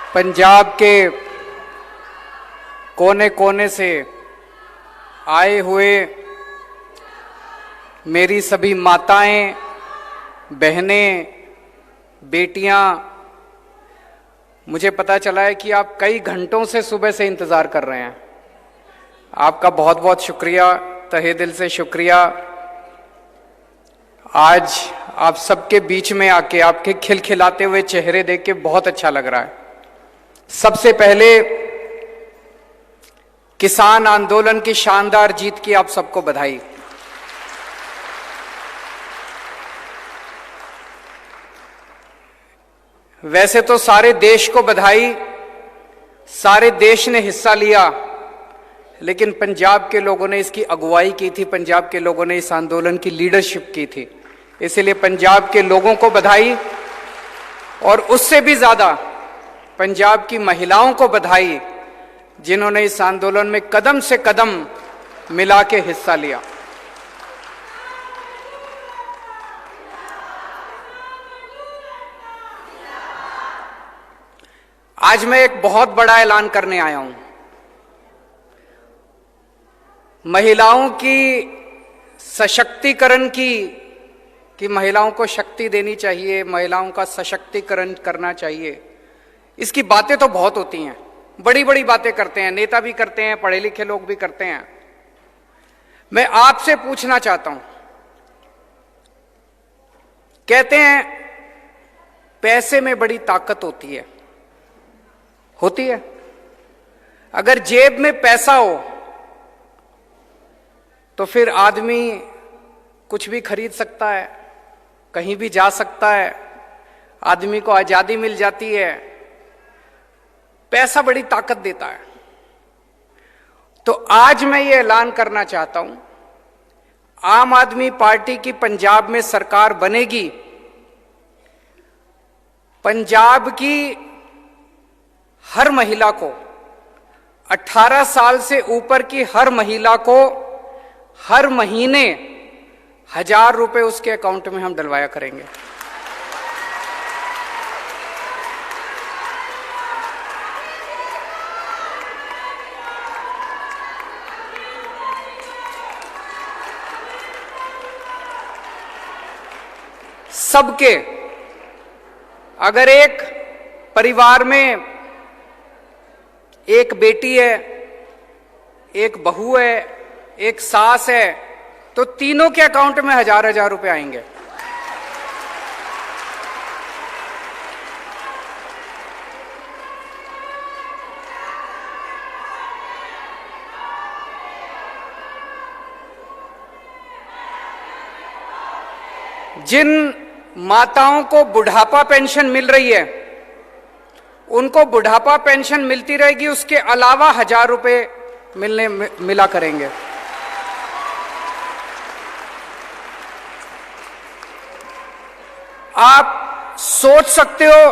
पंजाब के कोने कोने से आए हुए मेरी सभी माताएं, बहनें, बेटियां, मुझे पता चला है कि आप कई घंटों से सुबह से इंतजार कर रहे हैं। आपका बहुत बहुत शुक्रिया, तहे दिल से शुक्रिया। आज आप सबके बीच में आके आपके खिलखिलाते हुए चेहरे देख के बहुत अच्छा लग रहा है। सबसे पहले किसान आंदोलन की शानदार जीत की आप सबको बधाई। वैसे तो सारे देश को बधाई, सारे देश ने हिस्सा लिया, लेकिन पंजाब के लोगों ने इसकी अगुवाई की थी, पंजाब के लोगों ने इस आंदोलन की लीडरशिप की थी, इसलिए पंजाब के लोगों को बधाई। और उससे भी ज्यादा पंजाब की महिलाओं को बधाई, जिन्होंने इस आंदोलन में कदम से कदम मिला के हिस्सा लिया। आज मैं एक बहुत बड़ा ऐलान करने आया हूं। महिलाओं की सशक्तिकरण कि महिलाओं को शक्ति देनी चाहिए, महिलाओं का सशक्तिकरण करना चाहिए। इसकी बातें तो बहुत होती हैं, बड़ी बड़ी बातें करते हैं, नेता भी करते हैं, पढ़े लिखे लोग भी करते हैं। मैं आपसे पूछना चाहता हूं, कहते हैं पैसे में बड़ी ताकत होती है, होती है। अगर जेब में पैसा हो तो फिर आदमी कुछ भी खरीद सकता है, कहीं भी जा सकता है, आदमी को आजादी मिल जाती है। पैसा बड़ी ताकत देता है। तो आज मैं ये ऐलान करना चाहता हूं, आम आदमी पार्टी की पंजाब में सरकार बनेगी। पंजाब की हर महिला को, 18 साल से ऊपर की हर महिला को हर महीने 1000 रुपए उसके अकाउंट में हम डलवाया करेंगे। सबके, अगर एक परिवार में एक बेटी है, एक बहू है, एक सास है, तो तीनों के अकाउंट में 1000 रुपए आएंगे। जिन माताओं को बुढ़ापा पेंशन मिल रही है, उनको बुढ़ापा पेंशन मिलती रहेगी, उसके अलावा 1000 रुपए मिला करेंगे। आप सोच सकते हो,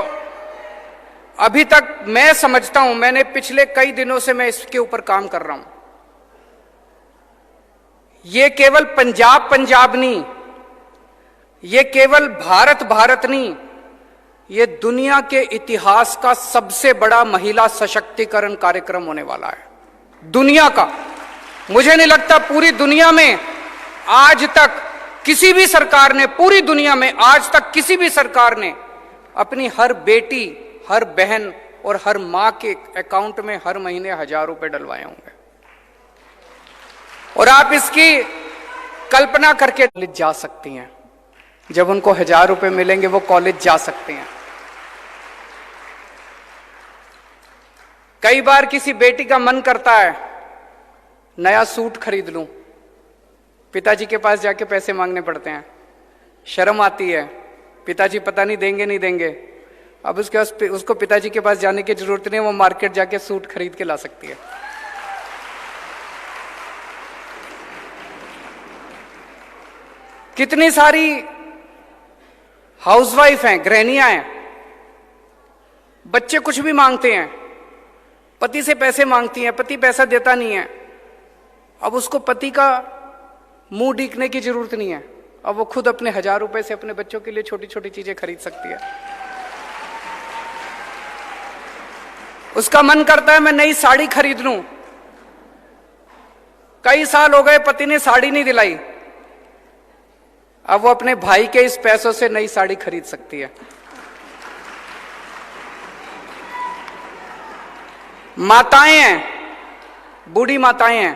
अभी तक मैं समझता हूं, मैंने पिछले कई दिनों से मैं इसके ऊपर काम कर रहा हूं। ये केवल पंजाब नहीं, ये केवल भारत नहीं, ये दुनिया के इतिहास का सबसे बड़ा महिला सशक्तिकरण कार्यक्रम होने वाला है, दुनिया का। मुझे नहीं लगता पूरी दुनिया में आज तक किसी भी सरकार ने, पूरी दुनिया में आज तक किसी भी सरकार ने अपनी हर बेटी, हर बहन और हर मां के अकाउंट में हर महीने 1000 रुपए डलवाए होंगे। और आप इसकी कल्पना करके कॉलेज जा सकती हैं, जब उनको 1000 रुपए मिलेंगे वो कॉलेज जा सकते हैं। कई बार किसी बेटी का मन करता है नया सूट खरीद लूं, पिताजी के पास जाके पैसे मांगने पड़ते हैं, शर्म आती है, पिताजी पता नहीं देंगे नहीं देंगे। अब उसको पिताजी के पास जाने की जरूरत नहीं, वो मार्केट जाके सूट खरीद के ला सकती है। कितनी सारी हाउसवाइफ हैं, गृहिणियां हैं, बच्चे कुछ भी मांगते हैं, पति से पैसे मांगती हैं, पति पैसा देता नहीं है। अब उसको पति का मुंह देखने की जरूरत नहीं है, अब वो खुद अपने 1000 रुपए से अपने बच्चों के लिए छोटी छोटी चीजें खरीद सकती है। उसका मन करता है मैं नई साड़ी खरीद लूं। कई साल हो गए पति ने साड़ी नहीं दिलाई, अब वो अपने भाई के इस पैसों से नई साड़ी खरीद सकती है। माताएं हैं, बूढ़ी माताएं हैं,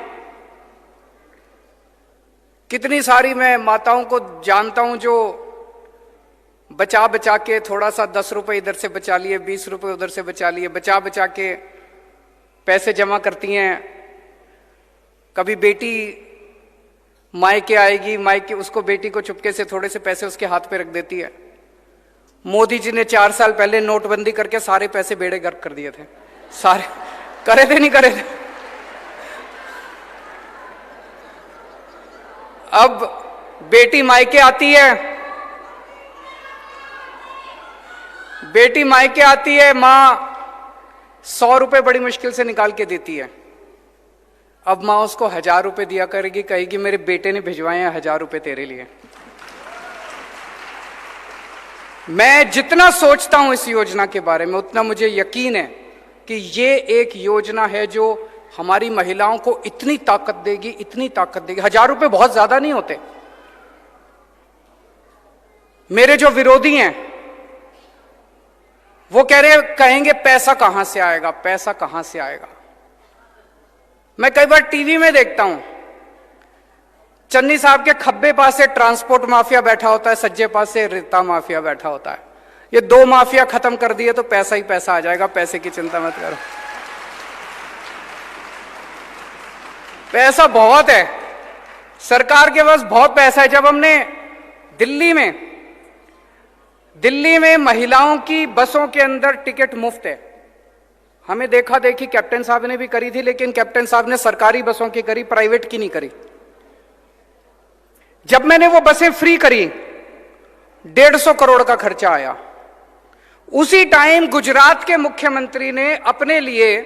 कितनी सारी मैं माताओं को जानता हूं जो बचा बचा के थोड़ा सा 10 रुपए इधर से बचा लिए, 20 रुपए उधर से बचा लिए, बचा बचा के पैसे जमा करती हैं। कभी बेटी मायके आएगी, मायके उसको बेटी को चुपके से थोड़े से पैसे उसके हाथ पे रख देती है। मोदी जी ने 4 साल पहले नोटबंदी करके सारे पैसे बेड़े गर्क कर दिए थे, सारे करे थे, नहीं करे थे। अब बेटी मायके आती है, बेटी मायके आती है, मां 100 रुपए बड़ी मुश्किल से निकाल के देती है। अब मां उसको 1000 रुपए दिया करेगी, कहेगी मेरे बेटे ने भिजवाए हैं 1000 रुपए तेरे लिए। मैं जितना सोचता हूं इस योजना के बारे में उतना मुझे यकीन है कि ये एक योजना है जो हमारी महिलाओं को इतनी ताकत देगी, इतनी ताकत देगी। 1000 रुपए बहुत ज्यादा नहीं होते। मेरे जो विरोधी हैं वो कहेंगे पैसा कहां से आएगा, पैसा कहां से आएगा। मैं कई बार टीवी में देखता हूं, चन्नी साहब के खब्बे पास से ट्रांसपोर्ट माफिया बैठा होता है, सज्जे पास से रेता माफिया बैठा होता है। ये 2 माफिया खत्म कर दिए तो पैसा ही पैसा आ जाएगा, पैसे की चिंता मत करो। पैसा बहुत है, सरकार के पास बहुत पैसा है। जब हमने दिल्ली में महिलाओं की बसों के अंदर टिकट मुफ्त है, हमें देखा देखी कैप्टन साहब ने भी करी थी, लेकिन कैप्टन साहब ने सरकारी बसों की करी, प्राइवेट की नहीं करी। जब मैंने वो बसें फ्री करी 150 करोड़ का खर्चा आया। उसी टाइम गुजरात के मुख्यमंत्री ने अपने लिए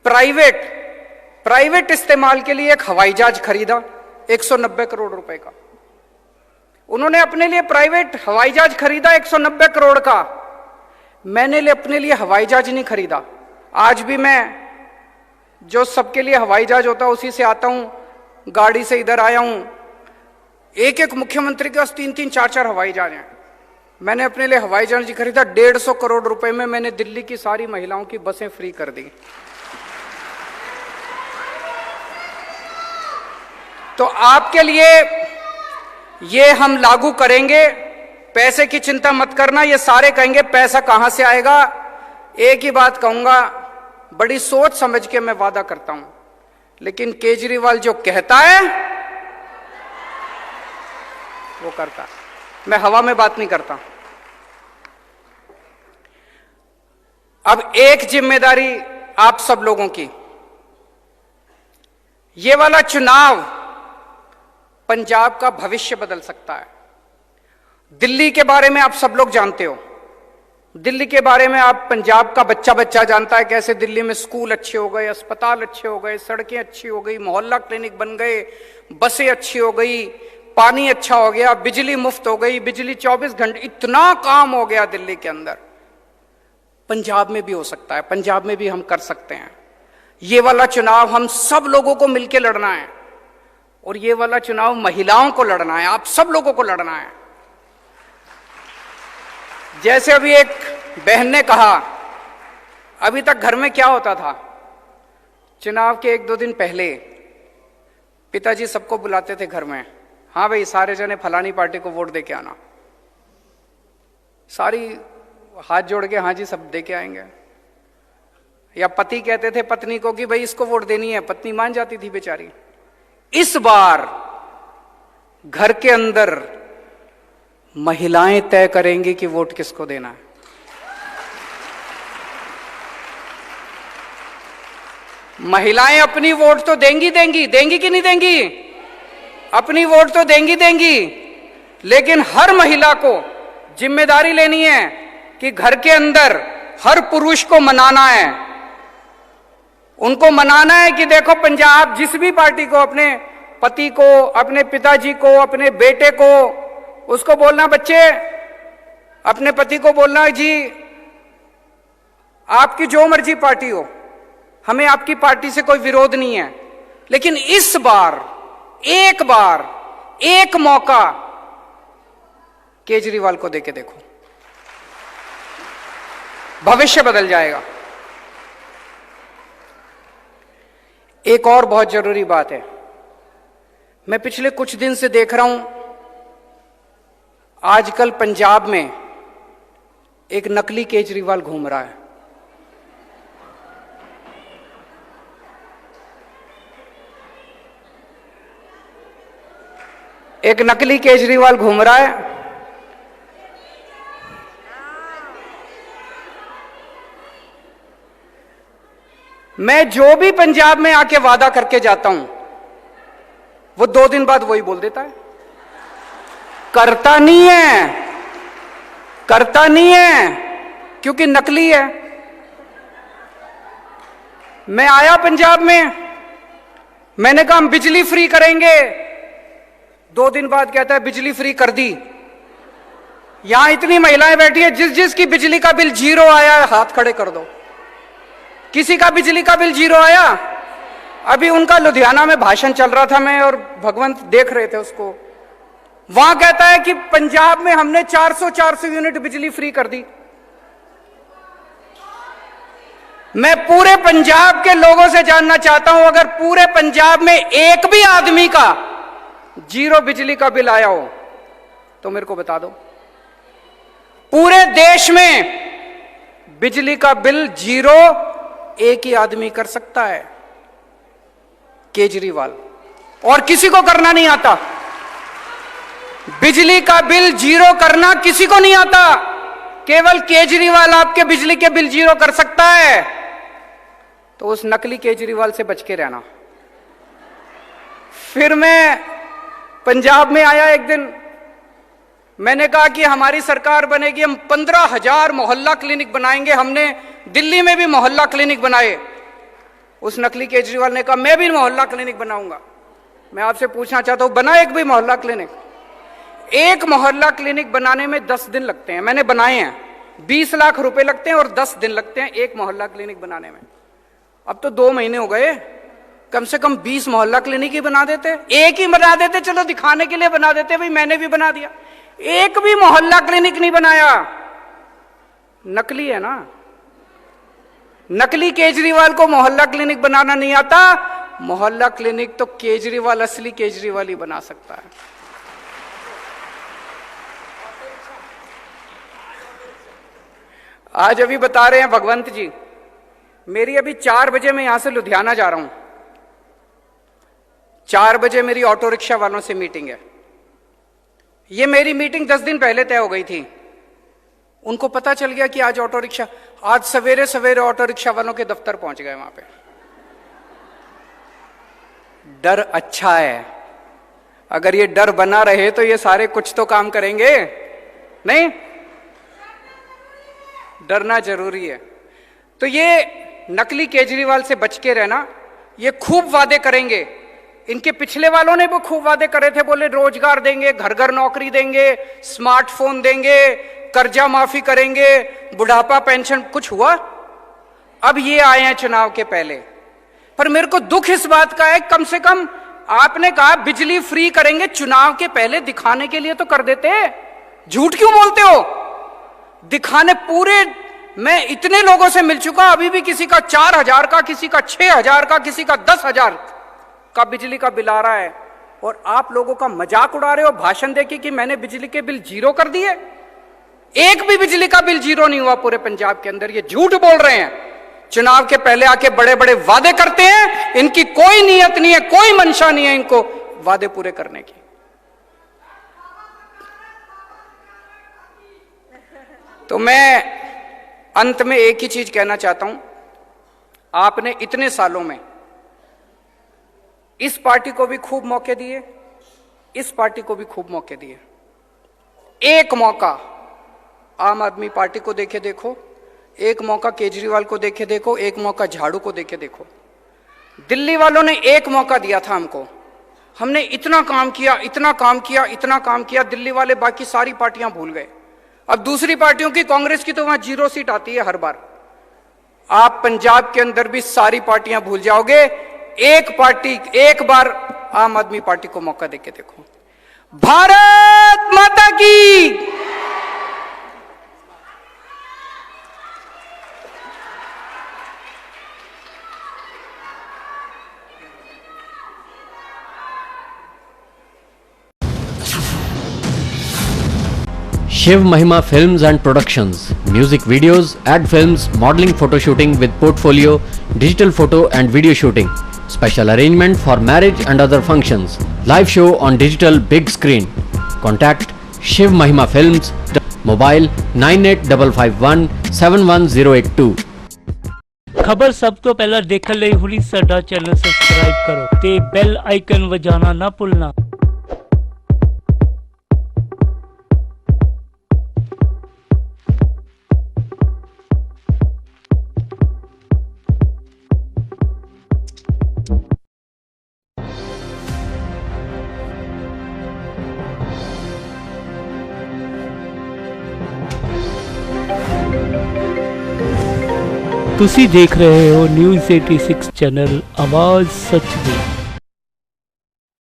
प्राइवेट इस्तेमाल के लिए एक हवाई जहाज खरीदा 190 करोड़ रुपए का। उन्होंने अपने लिए प्राइवेट हवाई जहाज खरीदा 190 करोड़ का। मैंने अपने लिए हवाई जहाज नहीं खरीदा। आज भी मैं जो सबके लिए हवाई जहाज होता है उसी से आता हूं, गाड़ी से इधर आया हूं। एक एक मुख्यमंत्री के पास 3-3, 4-4 हवाई जहाज हैं। मैंने अपने लिए हवाई जहाज खरीदा 150 करोड़ रुपए में। मैंने दिल्ली की सारी महिलाओं की बसें फ्री कर दी। तो आपके लिए ये हम लागू करेंगे। पैसे की चिंता मत करना। ये सारे कहेंगे पैसा कहां से आएगा। एक ही बात कहूंगा, बड़ी सोच समझ के मैं वादा करता हूं, लेकिन केजरीवाल जो कहता है वो करता है। मैं हवा में बात नहीं करता। अब एक जिम्मेदारी आप सब लोगों की, ये वाला चुनाव पंजाब का भविष्य बदल सकता है। दिल्ली के बारे में आप सब लोग जानते हो, दिल्ली के बारे में आप पंजाब का बच्चा बच्चा जानता है कैसे दिल्ली में स्कूल अच्छे हो गए, अस्पताल अच्छे हो गए, सड़कें अच्छी हो गई, मोहल्ला क्लिनिक बन गए, बसें अच्छी हो गई, पानी अच्छा हो गया, बिजली मुफ्त हो गई, बिजली 24 घंटे, इतना काम हो गया दिल्ली के अंदर। पंजाब में भी हो सकता है, पंजाब में भी हम कर सकते हैं। ये वाला चुनाव हम सब लोगों को मिलकर लड़ना है, और ये वाला चुनाव महिलाओं को लड़ना है, आप सब लोगों को लड़ना है। जैसे अभी एक बहन ने कहा, अभी तक घर में क्या होता था, चुनाव के 1-2 दिन पहले पिताजी सबको बुलाते थे घर में, हाँ भाई सारे जने फलानी पार्टी को वोट दे के आना। सारी हाथ जोड़ के हाँ जी सब दे के आएंगे। या पति कहते थे पत्नी को कि भाई इसको वोट देनी है, पत्नी मान जाती थी बेचारी। इस बार घर के अंदर महिलाएं तय करेंगी कि वोट किसको देना है। महिलाएं अपनी वोट तो देंगी कि नहीं देंगी? अपनी वोट तो देंगी, लेकिन हर महिला को जिम्मेदारी लेनी है कि घर के अंदर हर पुरुष को मनाना है। उनको मनाना है कि देखो पंजाब जिस भी पार्टी को, अपने पति को, अपने पिताजी को, अपने बेटे को, उसको बोलना, बच्चे अपने पति को बोलना जी आपकी जो मर्जी पार्टी हो, हमें आपकी पार्टी से कोई विरोध नहीं है, लेकिन इस बार एक मौका केजरीवाल को देके देखो, भविष्य बदल जाएगा। एक और बहुत जरूरी बात है, मैं पिछले कुछ दिन से देख रहा हूं, आजकल पंजाब में एक नकली केजरीवाल घूम रहा है। एक नकली केजरीवाल घूम रहा है। मैं जो भी पंजाब में आके वादा करके जाता हूं, वो 2 दिन बाद वही बोल देता है। करता नहीं है, क्योंकि नकली है। मैं आया पंजाब में, मैंने कहा हम बिजली फ्री करेंगे, 2 दिन बाद कहता है बिजली फ्री कर दी। यहां इतनी महिलाएं बैठी है, जिसकी बिजली का बिल 0 आया है हाथ खड़े कर दो। किसी का बिजली का बिल 0 आया? अभी उनका लुधियाना में भाषण चल रहा था, मैं और भगवंत देख रहे थे उसको। वहां कहता है कि पंजाब में हमने 400 यूनिट बिजली फ्री कर दी। मैं पूरे पंजाब के लोगों से जानना चाहता हूं, अगर पूरे पंजाब में एक भी आदमी का 0 बिजली का बिल आया हो तो मेरे को बता दो। पूरे देश में बिजली का बिल 0 एक ही आदमी कर सकता है, केजरीवाल, और किसी को करना नहीं आता। बिजली का बिल 0 करना किसी को नहीं आता, केवल केजरीवाल आपके बिजली के बिल 0 कर सकता है। तो उस नकली केजरीवाल से बच के रहना। फिर मैं पंजाब में आया एक दिन, मैंने कहा कि हमारी सरकार बनेगी, हम 15,000 मोहल्ला क्लिनिक बनाएंगे। हमने दिल्ली में भी मोहल्ला क्लिनिक बनाए। उस नकली केजरीवाल ने कहा मैं भी मोहल्ला क्लिनिक बनाऊंगा। मैं आपसे पूछना चाहता हूं, बना एक भी मोहल्ला क्लिनिक? एक मोहल्ला क्लिनिक बनाने में 10 दिन लगते हैं। मैंने बनाए हैं, 20 लाख रुपए लगते हैं और 10 दिन लगते हैं एक मोहल्ला क्लिनिक बनाने में। अब तो 2 महीने हो गए, कम से कम 20 मोहल्ला क्लिनिक ही बना देते। एक ही बना देते, चलो दिखाने के लिए बना देते, भाई मैंने भी बना दिया। एक भी मोहल्ला क्लिनिक नहीं बनाया। नकली है ना। नकली केजरीवाल को मोहल्ला क्लिनिक बनाना नहीं आता। मोहल्ला क्लिनिक तो केजरीवाल, असली केजरीवाल ही बना सकता है। आज अभी बता रहे हैं भगवंत जी, मेरी अभी 4 बजे मैं यहां से लुधियाना जा रहा हूं। 4 बजे मेरी ऑटो रिक्शा वालों से मीटिंग है। ये मेरी मीटिंग 10 दिन पहले तय हो गई थी। उनको पता चल गया कि आज ऑटो रिक्शा, आज सवेरे सवेरे ऑटो रिक्शा वालों के दफ्तर पहुंच गए। वहां पे डर अच्छा है। अगर ये डर बना रहे तो ये सारे कुछ तो काम करेंगे नहीं। डरना जरूरी है। तो ये नकली केजरीवाल से बच के रहना। ये खूब वादे करेंगे। इनके पिछले वालों ने भी खूब वादे करे थे, बोले रोजगार देंगे, घर घर नौकरी देंगे, स्मार्टफोन देंगे, कर्जा माफी करेंगे, बुढ़ापा पेंशन। कुछ हुआ? अब ये आए हैं चुनाव के पहले। पर मेरे को दुख इस बात का है, कम से कम आपने कहा बिजली फ्री करेंगे, चुनाव के पहले दिखाने के लिए तो कर देते। झूठ क्यों बोलते हो? दिखाने पूरे, मैं इतने लोगों से मिल चुका, अभी भी किसी का 4,000 का, किसी का 6,000 का, किसी का 10,000 का बिजली का बिल आ रहा है, और आप लोगों का मजाक उड़ा रहे हो भाषण देके कि मैंने बिजली के बिल 0 कर दिए। एक भी बिजली का बिल 0 नहीं हुआ पूरे पंजाब के अंदर। ये झूठ बोल रहे हैं। चुनाव के पहले आके बड़े बड़े वादे करते हैं। इनकी कोई नीयत नहीं है, कोई मंशा नहीं है इनको वादे पूरे करने की। तो मैं अंत में एक ही चीज कहना चाहता हूं, आपने इतने सालों में इस पार्टी को भी खूब मौके दिए, इस पार्टी को भी खूब मौके दिए। एक मौका आम आदमी पार्टी को देके देखो, एक मौका केजरीवाल को देके देखो, एक मौका झाड़ू को देके देखो। दिल्ली वालों ने एक मौका दिया था हमको, हमने इतना काम किया, इतना काम किया, इतना काम किया। दिल्ली वाले बाकी सारी पार्टियां भूल गए। अब दूसरी पार्टियों की, कांग्रेस की तो वहां 0 सीट आती है हर बार। आप पंजाब के अंदर भी सारी पार्टियां भूल जाओगे। एक पार्टी, एक बार आम आदमी पार्टी को मौका देके देखो। भारत माता की। Shiv Mahima Films and Productions, music videos, ad films, modeling, photo shooting with portfolio, digital photo and video shooting, special arrangement for marriage and other functions, live show on digital big screen. Contact Shiv Mahima Films, mobile 9855171082। ਖਬਰ ਸਭ ਤੋਂ ਪਹਿਲਾਂ ਦੇਖਣ ਲਈ ਹੁਣੀ ਸਾਡਾ channel subscribe ਕਰੋ ਤੇ ਬੈਲ ਆਈਕਨ ਵਜਾਉਣਾ ਨਾ ਭੁੱਲਣਾ। ਤੁਸੀਂ ਦੇਖ ਰਹੇ ਹੋ ਨਿਊਜ਼ 86 ਚੈਨਲ ਆਵਾਜ਼ ਸੱਚ ਦੀ।